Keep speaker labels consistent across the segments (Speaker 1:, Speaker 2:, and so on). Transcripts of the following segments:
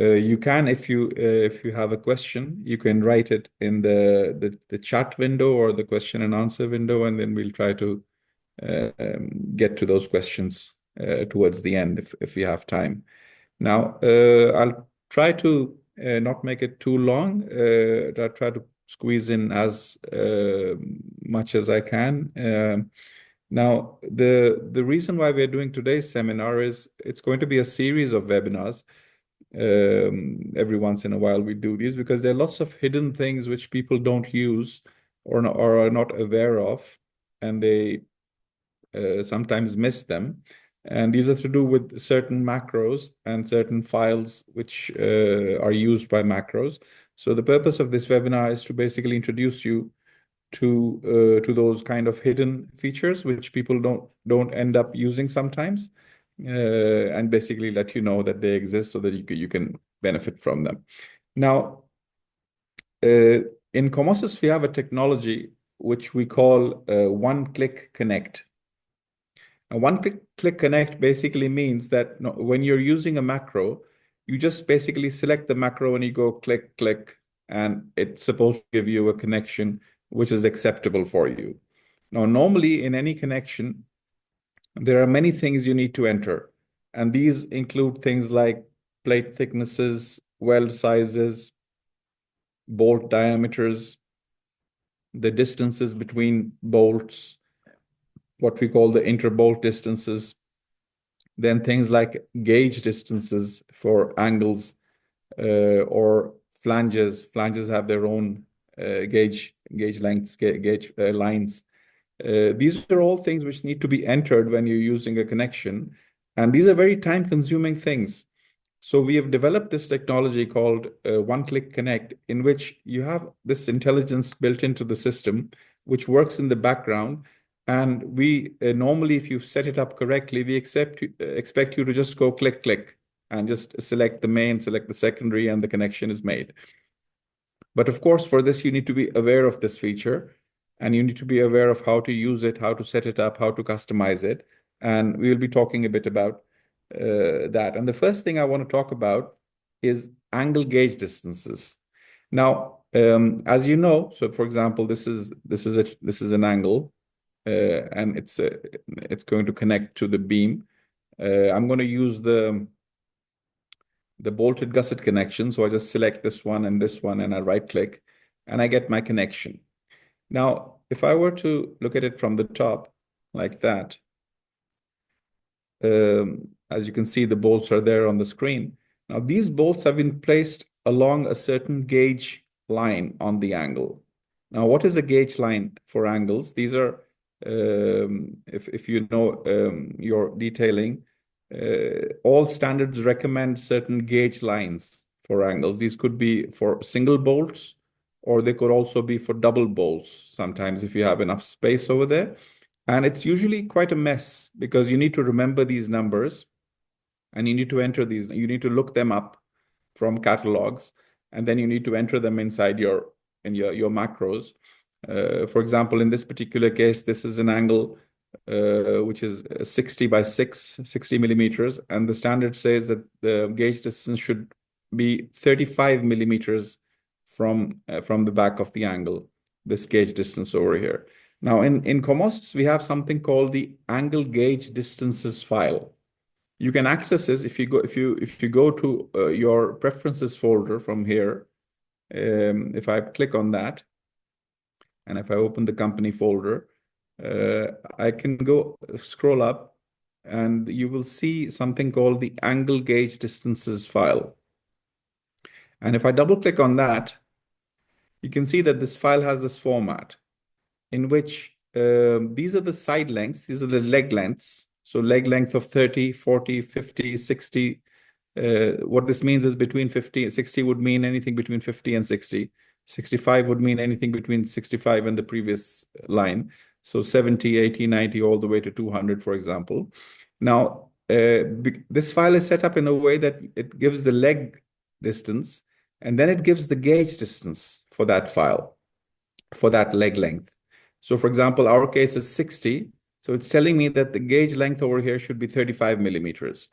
Speaker 1: You can, if you have a question, you can write it in the chat window or the question and answer window, and then we'll try to get to those questions towards the end if we have time. Now, I'll try to not make it too long. I'll try to squeeze in as much as I can. Now, the reason why we're doing today's seminar is it's going to be a series of webinars. Every once in a while we do these because there are lots of hidden things which people don't use or are not aware of, and they sometimes miss them. And these are to do with certain macros and certain files which are used by macros. So the purpose of this webinar is to basically introduce you to those kind of hidden features which people don't end up using sometimes, and basically let you know that they exist so that you can benefit from them. Now, in COMOSYS, we have a technology which we call one-click connect. A one-click connect basically means that when you're using a macro, you just basically select the macro and you go click, click, and it's supposed to give you a connection which is acceptable for you. Now, normally in any connection, there are many things you need to enter, and these include things like plate thicknesses, weld sizes, bolt diameters, the distances between bolts, what we call the interbolt distances, then things like gauge distances for angles or flanges. Flanges have their own gauge lengths, gauge lines. These are all things which need to be entered when you're using a connection, and these are very time-consuming things. So we have developed this technology called one-click connect, in which you have this intelligence built into the system, which works in the background. And we normally, if you've set it up correctly, we expect you to just go click, click, and just select the main, select the secondary, and the connection is made. But of course, for this, you need to be aware of this feature, and you need to be aware of how to use it, how to set it up, how to customize it. And we will be talking a bit about that. And the first thing I want to talk about is angle gauge distances. Now, as you know, so for example, this is an angle, and it's going to connect to the beam. I'm going to use the bolted gusset connection. So I just select this one, and I right click, and I get my connection. Now, if I were to look at it from the top like that, as you can see, the bolts are there on the screen. Now, these bolts have been placed along a certain gauge line on the angle. Now, what is a gauge line for angles? These are, if you know your detailing, all standards recommend certain gauge lines for angles. These could be for single bolts, or they could also be for double bolts sometimes if you have enough space over there. And it's usually quite a mess because you need to remember these numbers and you need to enter these. You need to look them up from catalogs, and then you need to enter them inside your macros. For example, in this particular case, this is an angle which is 60 by 60 millimeters, and the standard says that the gauge distance should be 35 millimeters from the back of the angle, this gauge distance over here. Now, in COMOSYS, we have something called the angle gauge distances file. You can access this if you go to your preferences folder from here. If I click on that, and if I open the company folder, I can go scroll up, and you will see something called the angle gauge distances file. And if I double click on that, you can see that this file has this format in which these are the side lengths, these are the leg lengths. So leg length of 30, 40, 50, 60. What this means is between 50 and 60 would mean anything between 50 and 60. 65 would mean anything between 65 and the previous line. So 70, 80, 90, all the way to 200, for example. Now, this file is set up in a way that it gives the leg distance, and then it gives the gauge distance for that file, for that leg length. So for example, our case is 60. So it's telling me that the gauge length over here should be 35 millimeters.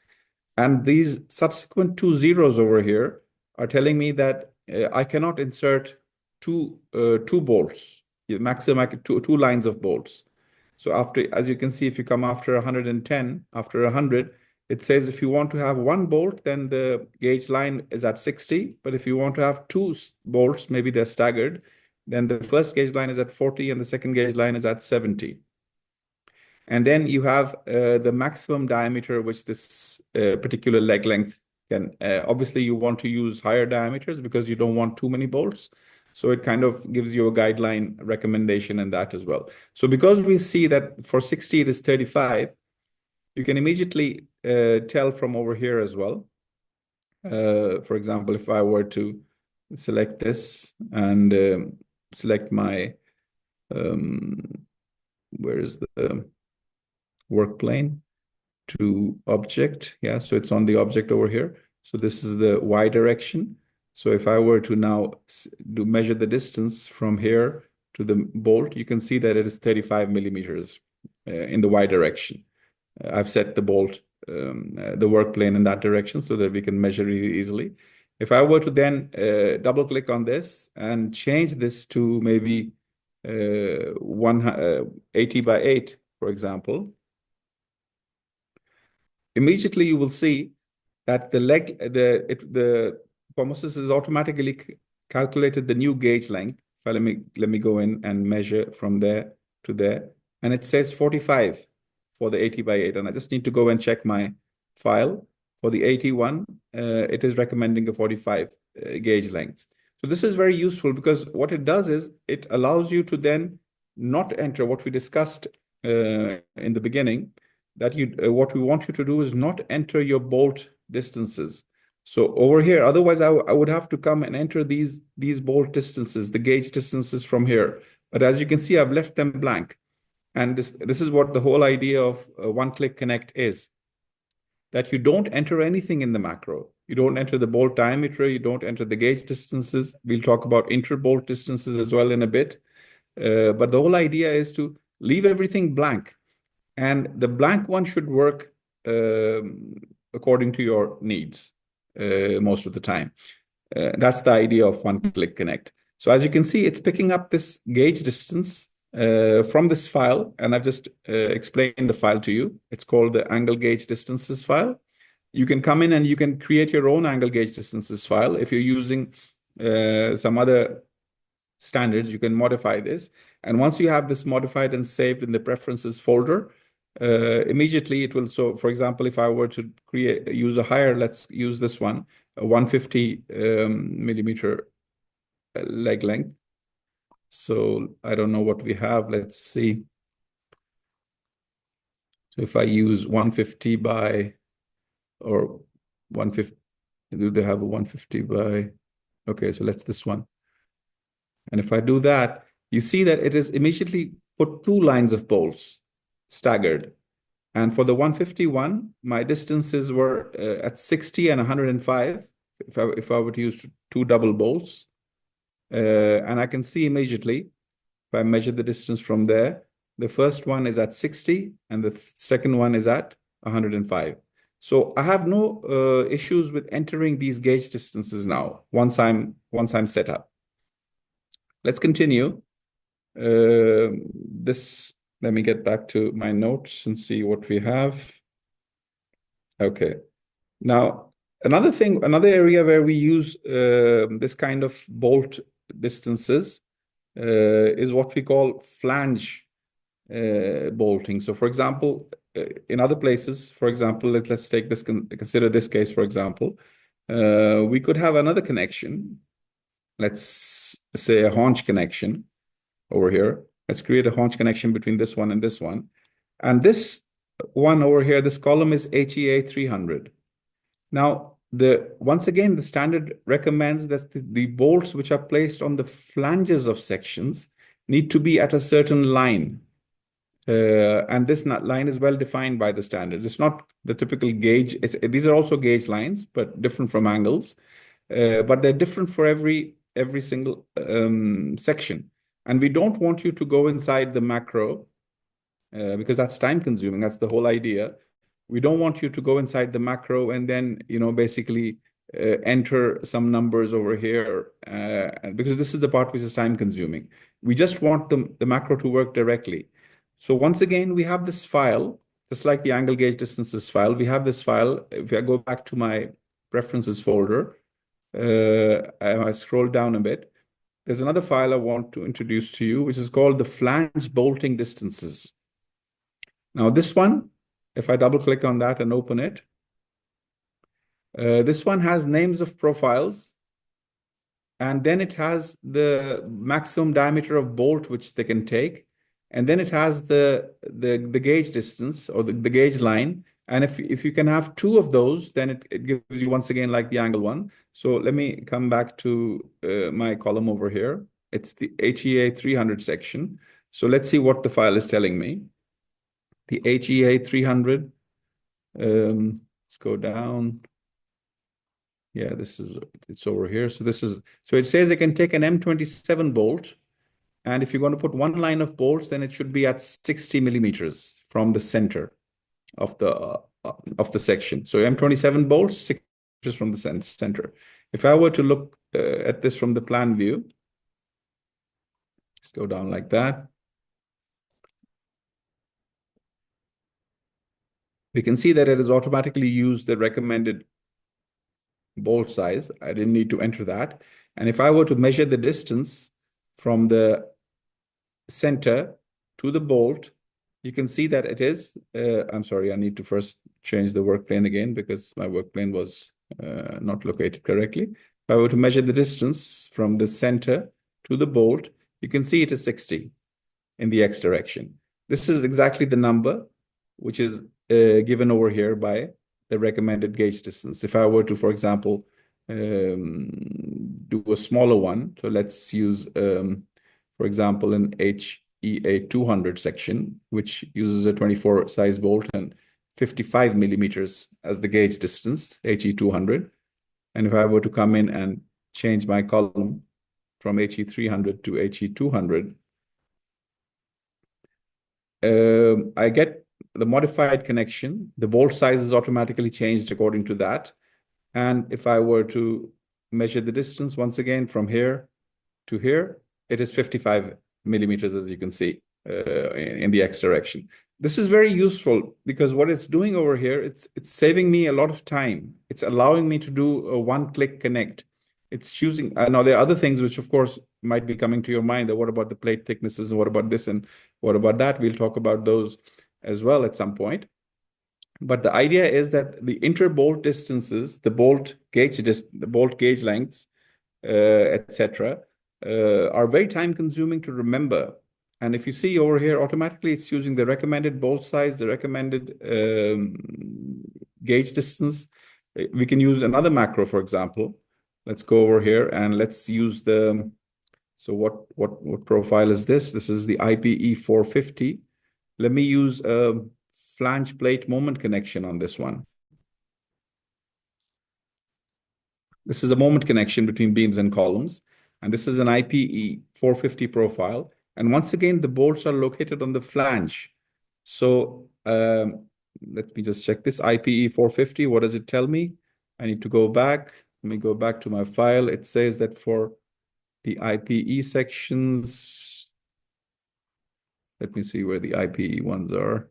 Speaker 1: And these subsequent two zeros over here are telling me that I cannot insert two bolts, maximum two lines of bolts. So after, as you can see, if you come after 110, after 100, it says if you want to have one bolt, then the gauge line is at 60. But if you want to have two bolts, maybe they're staggered, then the first gauge line is at 40 and the second gauge line is at 70. And then you have the maximum diameter which this particular leg length can. Obviously, you want to use higher diameters because you don't want too many bolts. So it kind of gives you a guideline recommendation in that as well. So because we see that for 60 it is 35, you can immediately tell from over here as well. For example, if I were to select this and select my, where is the work plane to object? Yeah, so it's on the object over here. So this is the Y direction. So if I were to now measure the distance from here to the bolt, you can see that it is 35 millimeters in the Y direction. I've set the bolt, the work plane in that direction so that we can measure really easily. If I were to then double click on this and change this to maybe 180 by 8, for example, immediately you will see that the COMOSYS has automatically calculated the new gauge length. Let me go in and measure from there to there, and it says 45 for the 80 by 8. And I just need to go and check my file for the 81. It is recommending a 45 gauge length. So this is very useful because what it does is it allows you to then not enter what we discussed in the beginning, that what we want you to do is not enter your bolt distances. So over here, otherwise I would have to come and enter these bolt distances, the gauge distances from here. But as you can see, I've left them blank. And this is what the whole idea of one-click connect is, that you don't enter anything in the macro. You don't enter the bolt diameter, you don't enter the gauge distances. We'll talk about inter-bolt distances as well in a bit. But the whole idea is to leave everything blank. And the blank one should work according to your needs most of the time. That's the idea of one-click connect. So as you can see, it's picking up this gauge distance from this file, and I've just explained the file to you. It's called the angle gauge distances file. You can come in and you can create your own angle gauge distances file. If you're using some other standards, you can modify this. And once you have this modified and saved in the preferences folder, immediately it will. So for example, if I were to use a higher, let's use this one, a 150 millimeter leg length. So I don't know what we have. Let's see. So if I use 150 by, or 150, do they have a 150 by? Okay, so let's this one. And if I do that, you see that it is immediately put two lines of bolts staggered. And for the 151, my distances were at 60 and 105 if I were to use two double bolts. And I can see immediately, if I measure the distance from there, the first one is at 60 and the second one is at 105. So I have no issues with entering these gauge distances now once I'm set up. Let's continue. Let me get back to my notes and see what we have. Okay. Now, another area where we use this kind of bolt distances is what we call flange bolting. So for example, in other places, for example, let's take this, consider this case, for example, we could have another connection. Let's say a haunch connection over here. Let's create a haunch connection between this one and this one. And this one over here, this column is HEA 300. Now, once again, the standard recommends that the bolts which are placed on the flanges of sections need to be at a certain line. And this line is well defined by the standard. It's not the typical gauge. These are also gauge lines, but different from angles. But they're different for every single section. And we don't want you to go inside the macro because that's time consuming. That's the whole idea. We don't want you to go inside the macro and then, basically enter some numbers over here, because this is the part which is time consuming. We just want the macro to work directly. So once again, we have this file, just like the angle gauge distances file. We have this file. If I go back to my preferences folder, I scroll down a bit. There's another file I want to introduce to you, which is called the flange bolting distances. Now, this one, if I double click on that and open it, this one has names of profiles, and then it has the maximum diameter of bolt which they can take, and then it has the gauge distance or the gauge line. And if you can have two of those, then it gives you once again like the angle one. So let me come back to my column over here. It's the HEA 300 section. So let's see what the file is telling me. The HEA 300, let's go down. Yeah, it's over here. So it says it can take an M27 bolt. And if you're going to put one line of bolts, then it should be at 60 millimeters from the center of the section. So M27 bolts, 6 millimeters from the center. If I were to look at this from the plan view, let's go down like that. We can see that it has automatically used the recommended bolt size. I didn't need to enter that. And if I were to measure the distance from the center to the bolt, you can see that it is, I'm sorry, I need to first change the work plane again because my work plane was not located correctly. If I were to measure the distance from the center to the bolt, you can see it is 60 in the X direction. This is exactly the number which is given over here by the recommended gauge distance. If I were to, for example, do a smaller one, so let's use, for example, an HEA 200 section, which uses a 24 size bolt and 55 millimeters as the gauge distance, HE 200. And if I were to come in and change my column from HE 300 to HE 200, I get the modified connection. The bolt size is automatically changed according to that. And if I were to measure the distance once again from here to here, it is 55 millimeters, as you can see, in the X direction. This is very useful because what it's doing over here, it's saving me a lot of time. It's allowing me to do a one-click connect. It's choosing, now there are other things which of course might be coming to your mind. That what about the plate thicknesses and what about this and what about that? We'll talk about those as well at some point. But the idea is that the inter-bolt distances, the bolt gauge lengths, etc., are very time consuming to remember. And if you see over here, automatically it's using the recommended bolt size, the recommended gauge distance. We can use another macro, for example. Let's go over here and let's use the, so what profile is this? This is the IPE 450. Let me use a flange plate moment connection on this one. This is a moment connection between beams and columns. And this is an IPE 450 profile. And once again, the bolts are located on the flange. So let me just check this IPE 450. What does it tell me? I need to go back. Let me go back to my file. It says that for the IPE sections, let me see where the IPE ones are.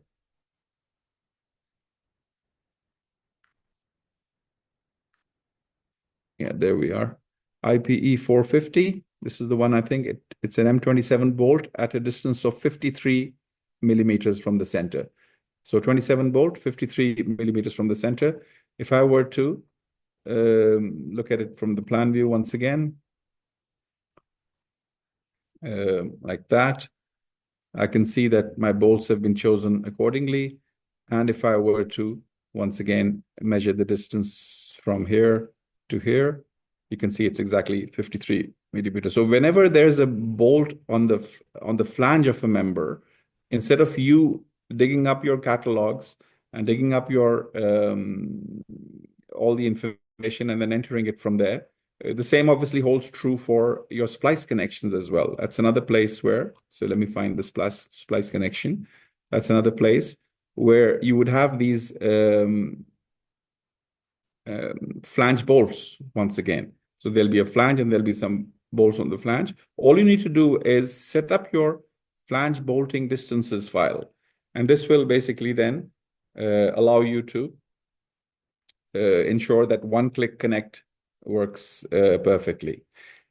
Speaker 1: Yeah, there we are. IPE 450. This is the one, I think it's an M27 bolt at a distance of 53 millimeters from the center. So 27 bolt, 53 millimeters from the center. If I were to look at it from the plan view once again, like that, I can see that my bolts have been chosen accordingly. And if I were to, once again, measure the distance from here to here, you can see it's exactly 53 millimeters. So whenever there's a bolt on the flange of a member, instead of you digging up your catalogs and digging up your all the information and then entering it from there, the same obviously holds true for your splice connections as well. That's another place where, so let me find the splice connection. That's another place where you would have these flange bolts once again. So there'll be a flange and there'll be some bolts on the flange. All you need to do is set up your flange bolting distances file. And this will basically then allow you to ensure that one-click connect works perfectly.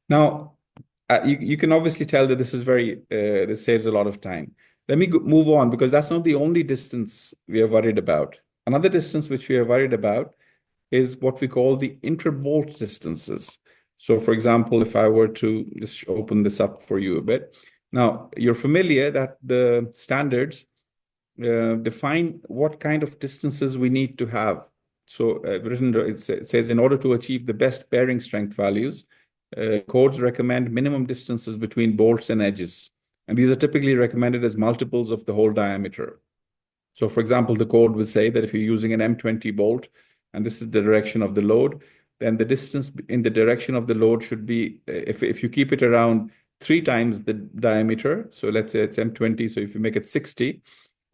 Speaker 1: Now, you can obviously tell that this is this saves a lot of time. Let me move on, because that's not the only distance we are worried about. Another distance which we are worried about is what we call the interbolt distances. So for example, if I were to just open this up for you a bit. Now, you're familiar that the standards define what kind of distances we need to have. So it says in order to achieve the best bearing strength values, codes recommend minimum distances between bolts and edges. And these are typically recommended as multiples of the hole diameter. So for example, the code would say that if you're using an M20 bolt, and this is the direction of the load, then the distance in the direction of the load should be, if you keep it around 3 times the diameter, so let's say it's M20, so if you make it 60,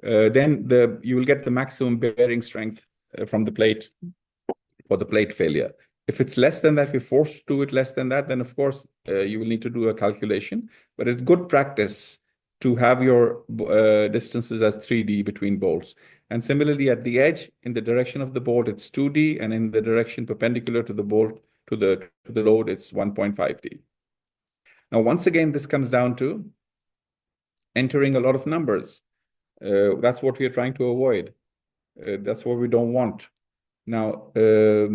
Speaker 1: then you will get the maximum bearing strength from the plate for the plate failure. If it's less than that, if you're forced to do it less than that, then of course you will need to do a calculation. But it's good practice to have your distances as 3D between bolts. And similarly, at the edge, in the direction of the bolt, it's 2D, and in the direction perpendicular to the bolt to the load, it's 1.5D. Now, once again, this comes down to entering a lot of numbers. That's what we are trying to avoid. That's what we don't want. Now, let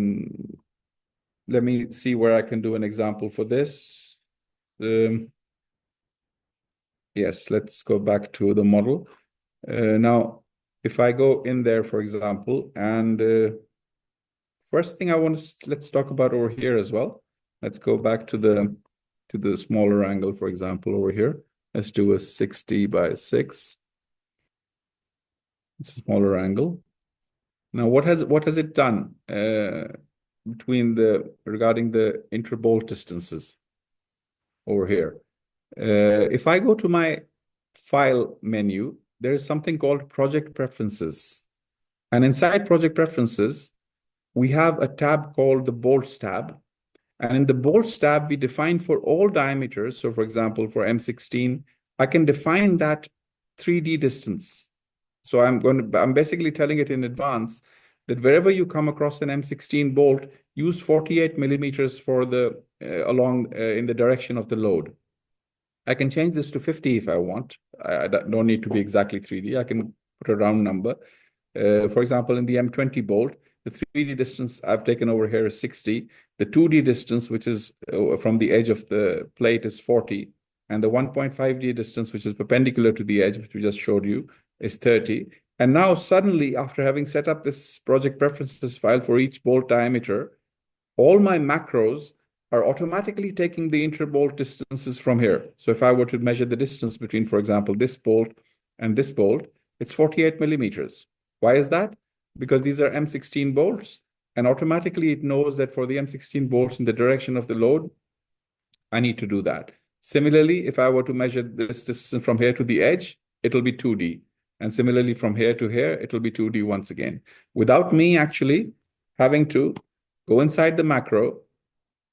Speaker 1: me see where I can do an example for this. Yes, let's go back to the model. Now, if I go in there, for example, and first thing let's talk about over here as well. Let's go back to the smaller angle, for example, over here. Let's do a 60 by 6. It's a smaller angle. Now, what has it done regarding the interbolt distances over here? If I go to my file menu, there is something called project preferences. And inside project preferences, we have a tab called the bolts tab. And in the bolts tab, we define for all diameters. So for example, for M16, I can define that 3D distance. So I'm basically telling it in advance that wherever you come across an M16 bolt, use 48 millimeters for the in the direction of the load. I can change this to 50 if I want. I don't need to be exactly 3D. I can put a round number. For example, in the M20 bolt, the 3D distance I've taken over here is 60. The 2D distance, which is from the edge of the plate, is 40. And the 1.5D distance, which is perpendicular to the edge, which we just showed you, is 30. And now suddenly, after having set up this project preferences file for each bolt diameter, all my macros are automatically taking the interbolt distances from here. So if I were to measure the distance between, for example, this bolt and this bolt, it's 48 millimeters. Why is that? Because these are M16 bolts, and automatically it knows that for the M16 bolts in the direction of the load, I need to do that. Similarly, if I were to measure this distance from here to the edge, it'll be 2D. And similarly, from here to here, it'll be 2D once again, without me actually having to go inside the macro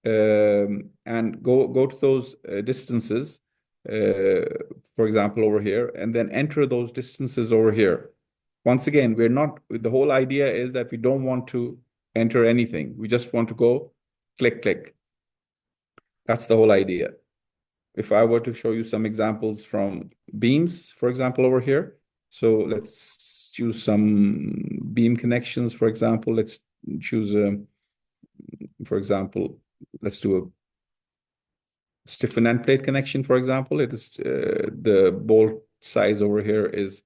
Speaker 1: and go to those distances, for example, over here, and then enter those distances over here. Once again, the whole idea is that we don't want to enter anything. We just want to go click, click. That's the whole idea. If I were to show you some examples from beams, for example, over here. So let's choose some beam connections, for example. Let's choose, for example, let's do a stiffen end plate connection, for example. It is the bolt size over here is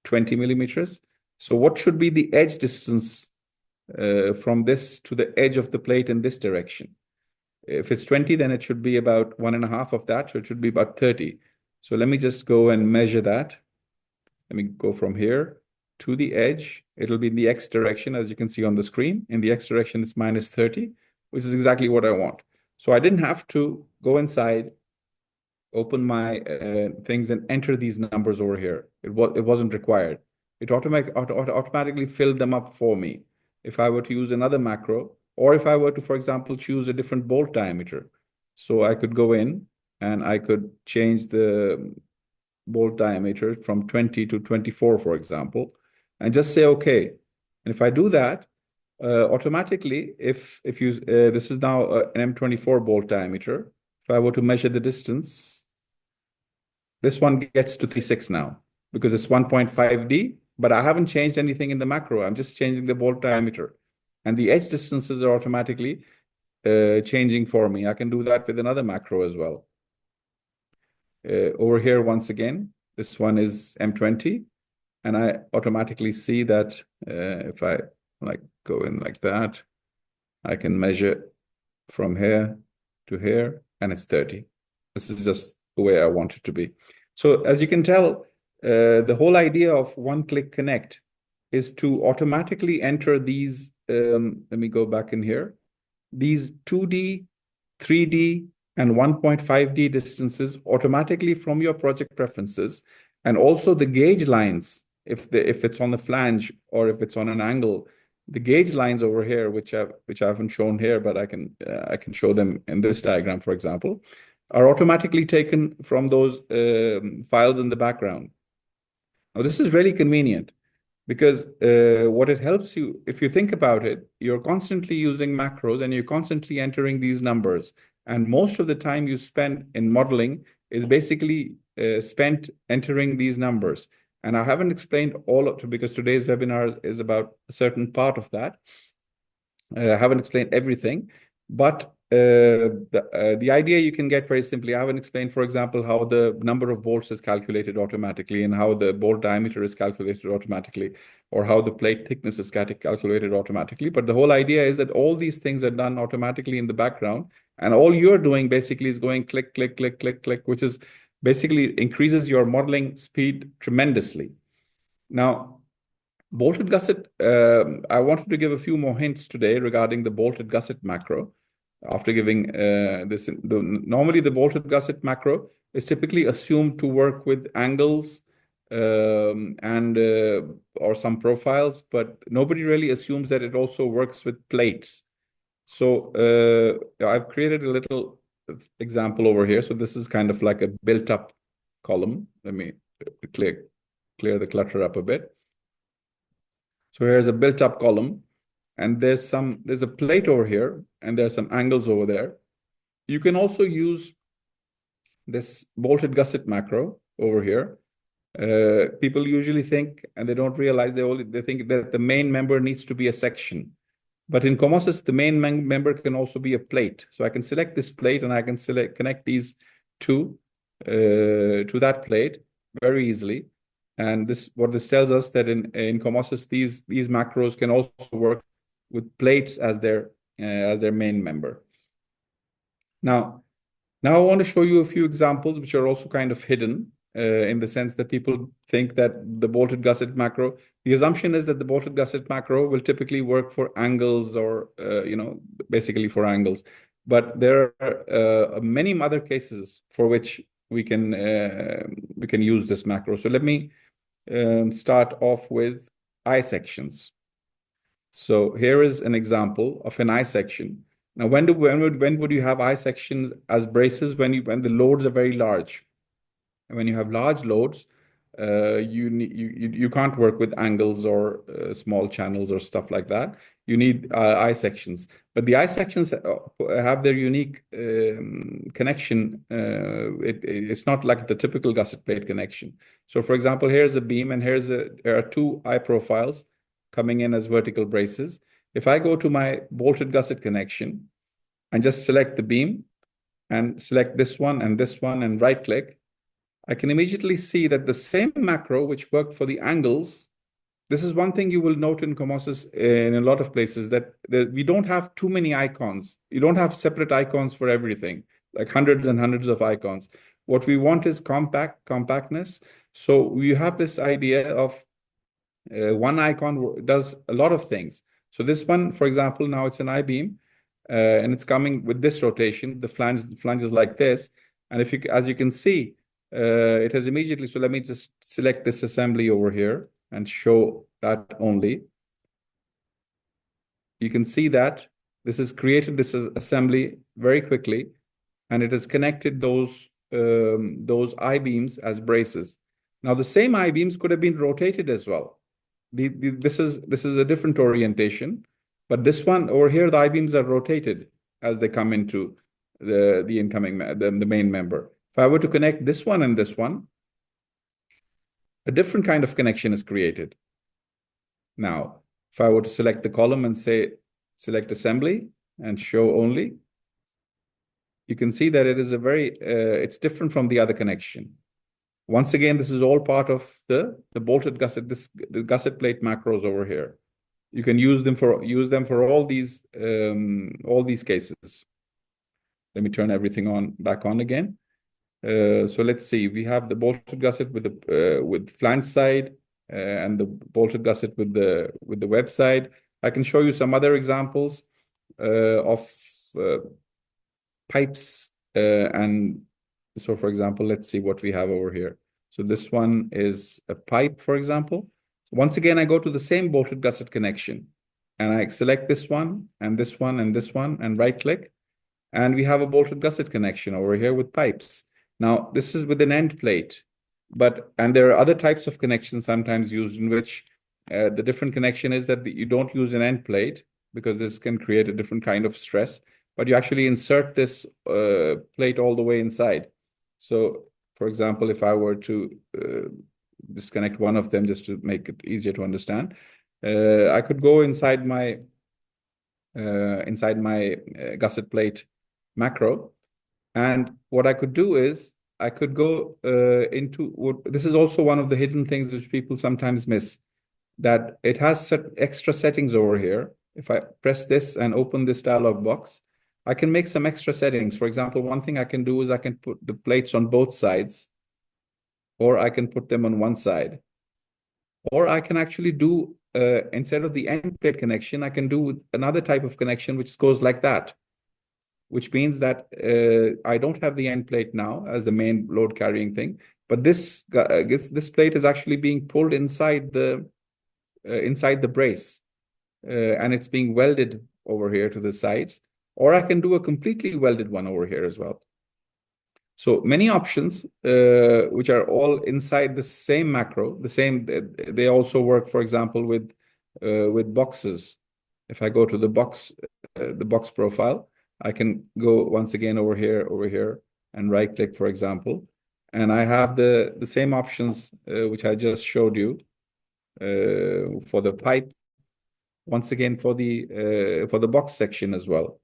Speaker 1: 20 millimeters. So what should be the edge distance from this to the edge of the plate in this direction? If it's 20, then it should be about 1.5 of that. So it should be about 30. So let me just go and measure that. Let me go from here to the edge. It'll be in the X direction, as you can see on the screen. In the X direction, it's minus 30, which is exactly what I want. So I didn't have to go inside, open my things and enter these numbers over here. It wasn't required. it automatically filled them up for me. If I were to use another macro, or if I were to, for example, choose a different bolt diameter. So I could go in and I could change the bolt diameter from 20 to 24, for example, and just say okay. And if I do that, automatically, if you this is now an M24 bolt diameter. If I were to measure the distance, this one gets to 36 now because it's 1.5D, but I haven't changed anything in the macro. I'm just changing the bolt diameter, and the edge distances are automatically changing for me. I can do that with another macro as well. Over here, once again, this one is M20, and I automatically see that if I like go in like that, I can measure from here to here, and it's 30. This is just the way I want it to be. So as you can tell, the whole idea of one-click connect is to automatically enter these, let me go back in here, these 2D, 3D, and 1.5D distances automatically from your project preferences, and also the gauge lines, if it's on the flange or if it's on an angle, the gauge lines over here, which I haven't shown here, but I can show them in this diagram, for example, are automatically taken from those files in the background. Now, this is really convenient because what it helps you, if you think about it, you're constantly using macros and you're constantly entering these numbers. And most of the time you spend in modeling is basically spent entering these numbers. And I haven't explained all of it because today's webinar is about a certain part of that. I haven't explained everything, but the idea you can get very simply. I haven't explained, for example, how the number of bolts is calculated automatically and how the bolt diameter is calculated automatically, or how the plate thickness is calculated automatically. But the whole idea is that all these things are done automatically in the background, and all you're doing basically is going click, click, click, click, click, which is basically increases your modeling speed tremendously. Now, bolted gusset, I wanted to give a few more hints today regarding the bolted gusset macro. After giving this, normally the bolted gusset macro is typically assumed to work with angles and or some profiles, but nobody really assumes that it also works with plates. So I've created a little example over here. So this is kind of like a built-up column. Let me clear the clutter up a bit. So here's a built-up column, and there's a plate over here, and there's some angles over there. You can also use this bolted gusset macro over here. People usually think, and they don't realize, they think that the main member needs to be a section. But in COMOSYS, the main member can also be a plate. So I can select this plate and I can connect these two to that plate very easily. And what this tells us that in COMOSYS, these macros can also work with plates as their main member. Now I want to show you a few examples which are also kind of hidden in the sense that people think that the bolted gusset macro, the assumption is that the bolted gusset macro will typically work for angles or, basically for angles. But there are many other cases for which we can use this macro. So let me start off with eye sections. So here is an example of an eye section. Now, when would you have eye sections as braces? When the loads are very large. And when you have large loads, you can't work with angles or small channels or stuff like that. You need eye sections, but the eye sections have their unique connection. It's not like the typical gusset plate connection. So, for example, here's a beam, and there are two eye profiles coming in as vertical braces. If I go to my bolted gusset connection and just select the beam and select this one and right click, I can immediately see that the same macro which worked for the angles, this is one thing you will note in COMOSYS in a lot of places, that we don't have too many icons. You don't have separate icons for everything, like hundreds and hundreds of icons. What we want is compactness. So we have this idea of one icon does a lot of things. So this one, for example, now it's an I-beam, and it's coming with this rotation. The flange is like this. And as you can see, it has immediately, so let me just select this assembly over here. and show that only, you can see that this is created this is assembly very quickly, and it has connected those I-beams as braces. Now the same I-beams could have been rotated as well. This is a different orientation, but this one over here, the I-beams are rotated as they come into the incoming the main member. If I were to connect this one and this one, a different kind of connection is created. Now, if I were to select the column and say select assembly and show only, you can see that it is it's different from the other connection. Once again, this is all part of the bolted gusset, the gusset plate macros over here. You can use them for all these cases. Let me turn everything back on again. So let's see. We have the bolted gusset with flange side and the bolted gusset with the web side. I can show you some other examples of pipes, and so for example, let's see what we have over here. So this one is a pipe, for example. So once again, I go to the same bolted gusset connection, and I select this one and this one and this one, and right click, and we have a bolted gusset connection over here with pipes. Now this is with an end plate, and there are other types of connections sometimes used in which the different connection is that you don't use an end plate, because this can create a different kind of stress, but you actually insert this plate all the way inside. So for example, if I were to disconnect one of them just to make it easier to understand, I could go inside my gusset plate macro, and what I could do is I could go this is also one of the hidden things which people sometimes miss, that it has extra settings over here. If I press this and open this dialog box, I can make some extra settings. For example, one thing I can do is I can put the plates on both sides, or I can put them on one side, or I can actually do, instead of the end plate connection, I can do another type of connection which goes like that, which means that I don't have the end plate now as the main load carrying thing, but this plate is actually being pulled inside the brace, and it's being welded over here to the sides. Or I can do a completely welded one over here as well. So many options, which are all inside the same macro. They also work, for example, with boxes. If I go to the box profile, I can go once again over here, and right click, for example, and I have the same options which I just showed you for the pipe. Once again for the box section as well.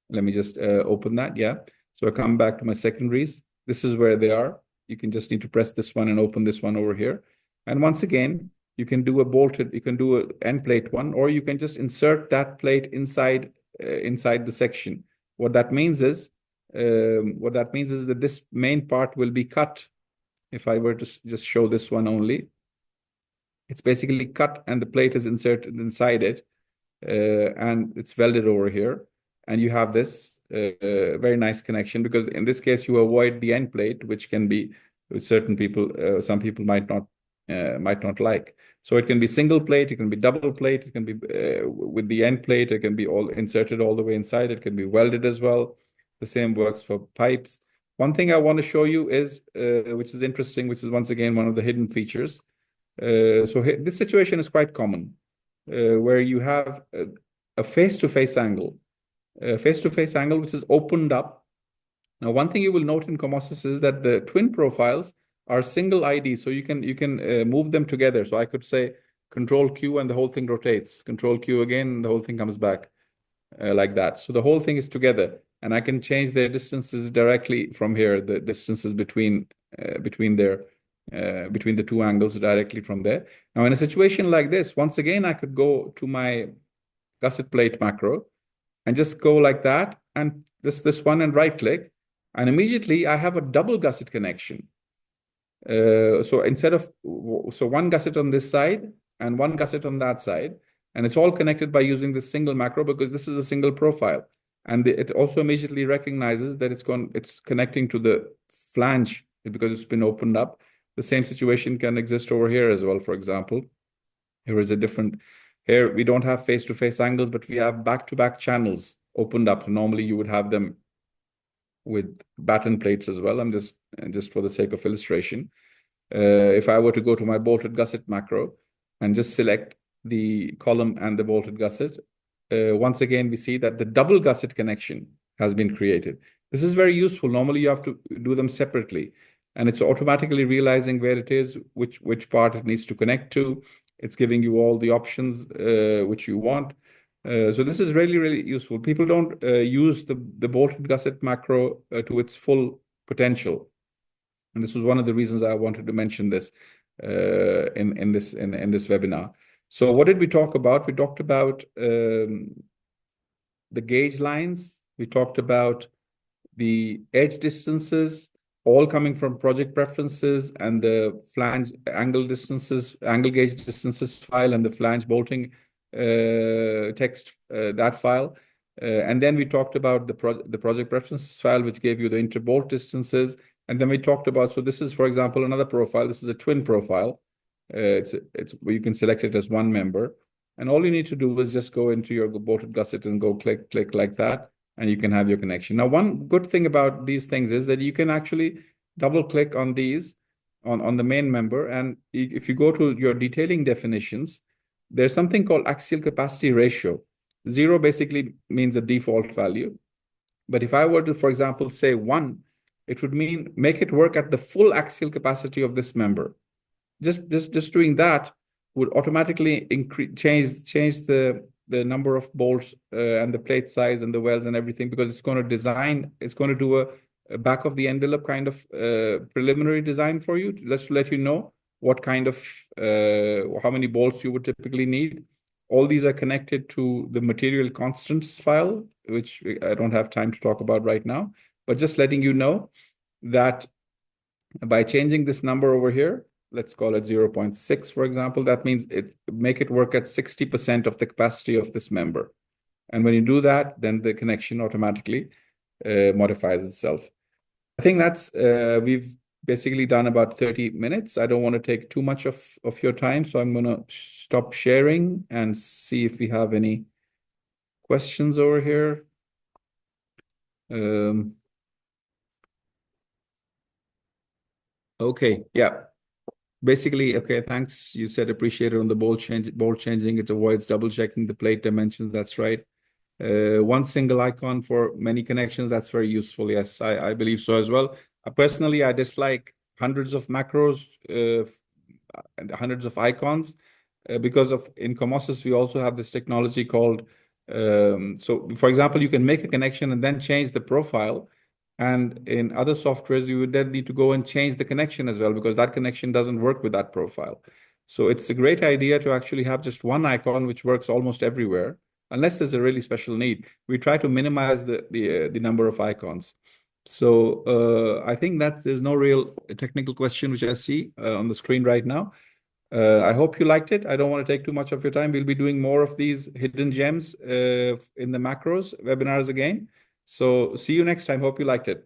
Speaker 1: Let me just open that. Yeah. So I come back to my secondaries. This is where they are. You can just need to press this one and open this one over here. And once again, you can do an end plate one, or you can just insert that plate inside the section. What that means is that this main part will be cut. If I were to just show this one only, it's basically cut and the plate is inserted inside it, and it's welded over here. And you have this very nice connection, because in this case you avoid the end plate, which can be with certain people, some people might not like. So it can be single plate, it can be double plate, it can be with the end plate, it can be all inserted all the way inside, it can be welded as well. The same works for pipes. One thing I want to show you is, which is interesting, which is once again one of the hidden features. So this situation is quite common, where you have a face-to-face angle. Face-to-face angle which is opened up. Now, one thing you will note in COMOSYS is that the twin profiles are single ID, so you can move them together. So I could say Control Q and the whole thing rotates. Control Q again, and the whole thing comes back like that. So the whole thing is together, and I can change their distances directly from here. The distances between the two angles directly from there. Now, in a situation like this, once again, I could go to my gusset plate macro and just go like that, and this one, and right click, and immediately I have a double gusset connection. So one gusset on this side and one gusset on that side, and it's all connected by using this single macro, because this is a single profile, and it also immediately recognizes that it's connecting to the flange because it's been opened up. The same situation can exist over here as well. For example, here is a different, here we don't have face-to-face angles, but we have back-to-back channels opened up. Normally you would have them with batten plates as well. I'm just for the sake of illustration. If I were to go to my bolted gusset macro and just select the column and the bolted gusset, once again, we see that the double gusset connection has been created. This is very useful. Normally, you have to do them separately, and it's automatically realizing where it is, which part it needs to connect to. It's giving you all the options which you want. So this is really, really useful. People don't use the bolted gusset macro to its full potential. And this was one of the reasons I wanted to mention this in this webinar. So what did we talk about? We talked about the gauge lines. We talked about the edge distances, all coming from project preferences, and the flange angle distances, angle gauge distances file, and the flange bolting text, that file. And then we talked about the project preferences file, which gave you the interbolt distances. And then we talked about, so this is, for example, another profile. This is a twin profile. It's you can select it as one member. And all you need to do is just go into your bolted gusset and go click like that, and you can have your connection. Now, one good thing about these things is that you can actually double click on these on the main member. And if you go to your detailing definitions, there's something called axial capacity ratio. 0 basically means a default value. But if I were to, for example, say 1, it would mean make it work at the full axial capacity of this member. Just doing that would automatically change the number of bolts and the plate size and the welds and everything, because it's going to do a back of the envelope kind of preliminary design for you, to let you know what kind of how many bolts you would typically need. All these are connected to the material constants file, which I don't have time to talk about right now, but just letting you know that by changing this number over here, let's call it 0.6, for example, that means make it work at 60% of the capacity of this member. And when you do that, then the connection automatically modifies itself. I think that's, we've basically done about 30 minutes. I don't want to take too much of your time, so I'm going to stop sharing and see if we have any questions over here. Okay, yeah. Basically, okay, thanks. You said appreciate it on the bolt changing. It avoids double checking the plate dimensions. That's right. One single icon for many connections. That's very useful. Yes, I believe so as well. Personally, I dislike hundreds of macros and hundreds of icons because in COMOSYS, we also have this technology called, so for example, you can make a connection and then change the profile. And in other softwares, you would then need to go and change the connection as well, because that connection doesn't work with that profile. So it's a great idea to actually have just one icon, which works almost everywhere, unless there's a really special need. We try to minimize the number of icons. So I think that there's no real technical question which I see on the screen right now. I hope you liked it. I don't want to take too much of your time. We'll be doing more of these hidden gems in the macros webinars again. So see you next time. Hope you liked it.